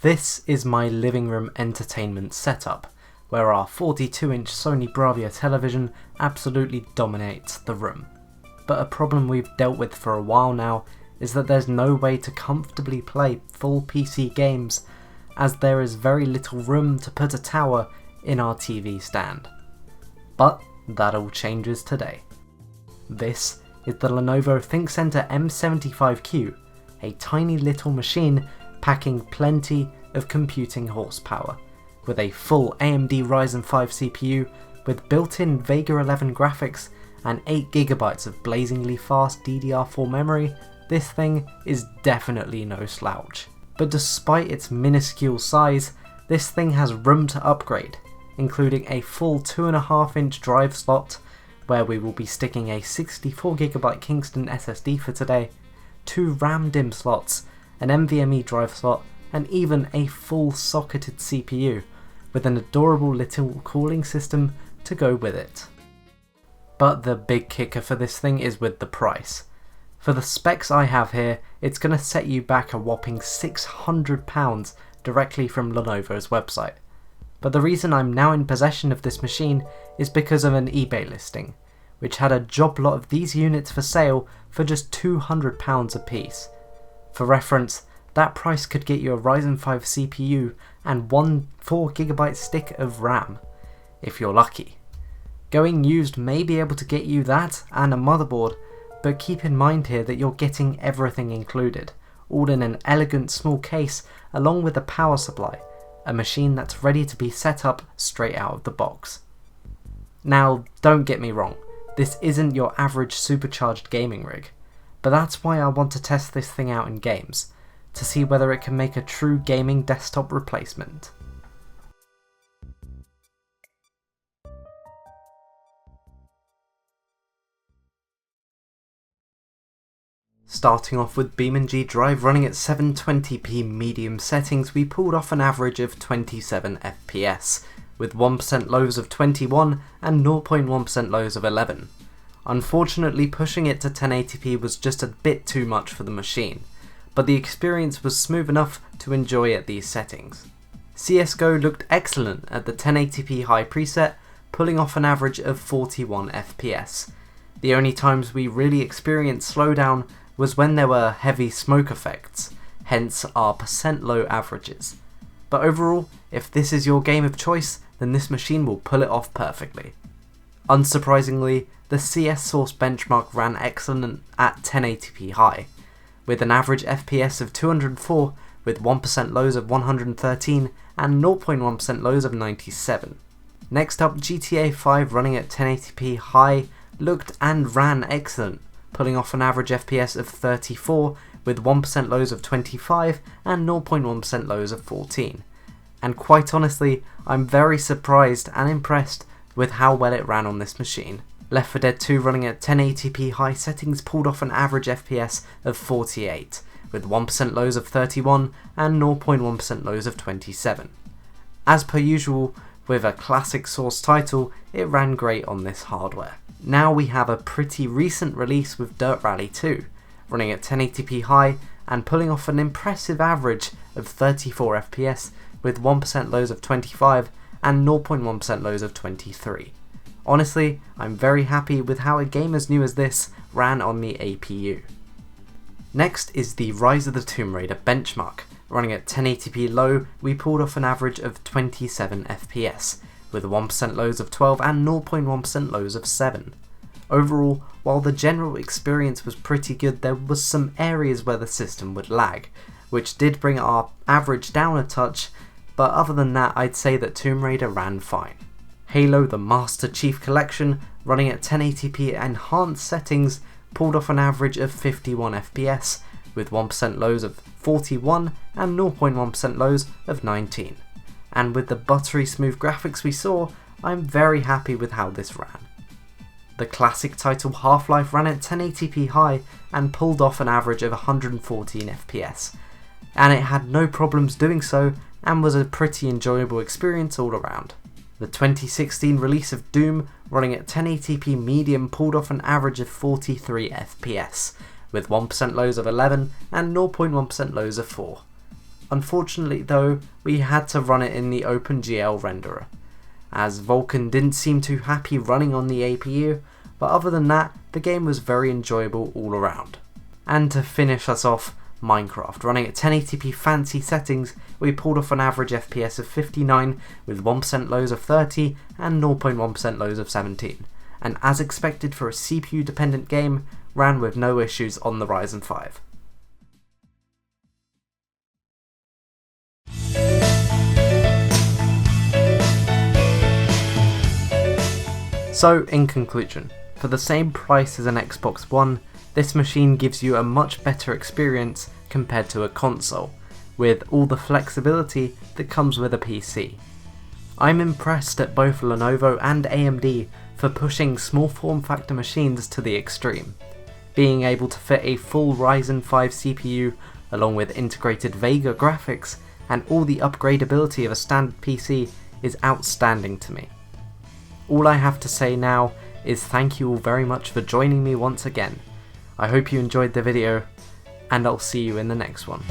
This is my living room entertainment setup, where our 42-inch Sony Bravia television absolutely dominates the room. But a problem we've dealt with for a while now is that there's no way to comfortably play full PC games, as there is very little room to put a tower in our TV stand. But that all changes today. This is the Lenovo Thinkcentre M75q, a tiny little machine packing plenty of computing horsepower, with a full AMD Ryzen 5 CPU with built-in Vega 11 graphics and 8GB of blazingly fast DDR4 memory. This thing is definitely no slouch. But despite its minuscule size, this thing has room to upgrade, including a full 2.5-inch drive slot, where we will be sticking a 64GB Kingston SSD for today, 2 RAM DIMM slots, an NVMe drive slot, and even a full socketed CPU, with an adorable little cooling system to go with it. But the big kicker for this thing is with the price. For the specs I have here, it's going to set you back a whopping £600 directly from Lenovo's website. But the reason I'm now in possession of this machine is because of an eBay listing, which had a job lot of these units for sale for just £200 a piece. For reference, that price could get you a Ryzen 5 CPU and one 4GB stick of RAM, if you're lucky. Going used may be able to get you that and a motherboard, but keep in mind here that you're getting everything included, all in an elegant small case along with a power supply, a machine that's ready to be set up straight out of the box. Now, don't get me wrong, this isn't your average supercharged gaming rig, but that's why I want to test this thing out in games, to see whether it can make a true gaming desktop replacement. Starting off with BeamNG Drive running at 720p medium settings, we pulled off an average of 27 FPS, with 1% lows of 21 and 0.1% lows of 11. Unfortunately, pushing it to 1080p was just a bit too much for the machine, but the experience was smooth enough to enjoy at these settings. CSGO looked excellent at the 1080p high preset, pulling off an average of 41 FPS. The only times we really experienced slowdown was when there were heavy smoke effects, hence our percent low averages. But overall, if this is your game of choice, then this machine will pull it off perfectly. Unsurprisingly, the CS Source benchmark ran excellent at 1080p high, with an average FPS of 204 with 1% lows of 113 and 0.1% lows of 97. Next up, GTA 5 running at 1080p high looked and ran excellent, pulling off an average FPS of 34 with 1% lows of 25 and 0.1% lows of 14. And quite honestly, I'm very surprised and impressed with how well it ran on this machine. Left 4 Dead 2 running at 1080p high settings pulled off an average FPS of 48, with 1% lows of 31 and 0.1% lows of 27. As per usual, with a classic Source title, it ran great on this hardware. Now we have a pretty recent release with Dirt Rally 2, running at 1080p high and pulling off an impressive average of 34 FPS with 1% lows of 25 and 0.1% lows of 23. Honestly, I'm very happy with how a game as new as this ran on the APU. Next is the Rise of the Tomb Raider benchmark. Running at 1080p low, we pulled off an average of 27 FPS, with 1% lows of 12 and 0.1% lows of 7. Overall, while the general experience was pretty good, there was some areas where the system would lag, which did bring our average down a touch, but other than that I'd say that Tomb Raider ran fine. Halo the Master Chief Collection, running at 1080p enhanced settings, pulled off an average of 51 FPS, with 1% lows of 41 and 0.1% lows of 19. And with the buttery smooth graphics we saw, I'm very happy with how this ran. The classic title Half-Life ran at 1080p high and pulled off an average of 114 FPS, and it had no problems doing so and was a pretty enjoyable experience all around. The 2016 release of Doom, running at 1080p medium, pulled off an average of 43 FPS, with 1% lows of 11 and 0.1% lows of 4. Unfortunately though, we had to run it in the OpenGL renderer, as Vulkan didn't seem too happy running on the APU, but other than that, the game was very enjoyable all around. And to finish us off, Minecraft. Running at 1080p fancy settings, we pulled off an average FPS of 59 with 1% lows of 30 and 0.1% lows of 17, and as expected for a CPU dependent game, ran with no issues on the Ryzen 5. So in conclusion, for the same price as an Xbox One, this machine gives you a much better experience compared to a console, with all the flexibility that comes with a PC. I'm impressed at both Lenovo and AMD for pushing small form factor machines to the extreme. Being able to fit a full Ryzen 5 CPU along with integrated Vega graphics and all the upgradability of a standard PC is outstanding to me. All I have to say now is thank you all very much for joining me once again. I hope you enjoyed the video, and I'll see you in the next one.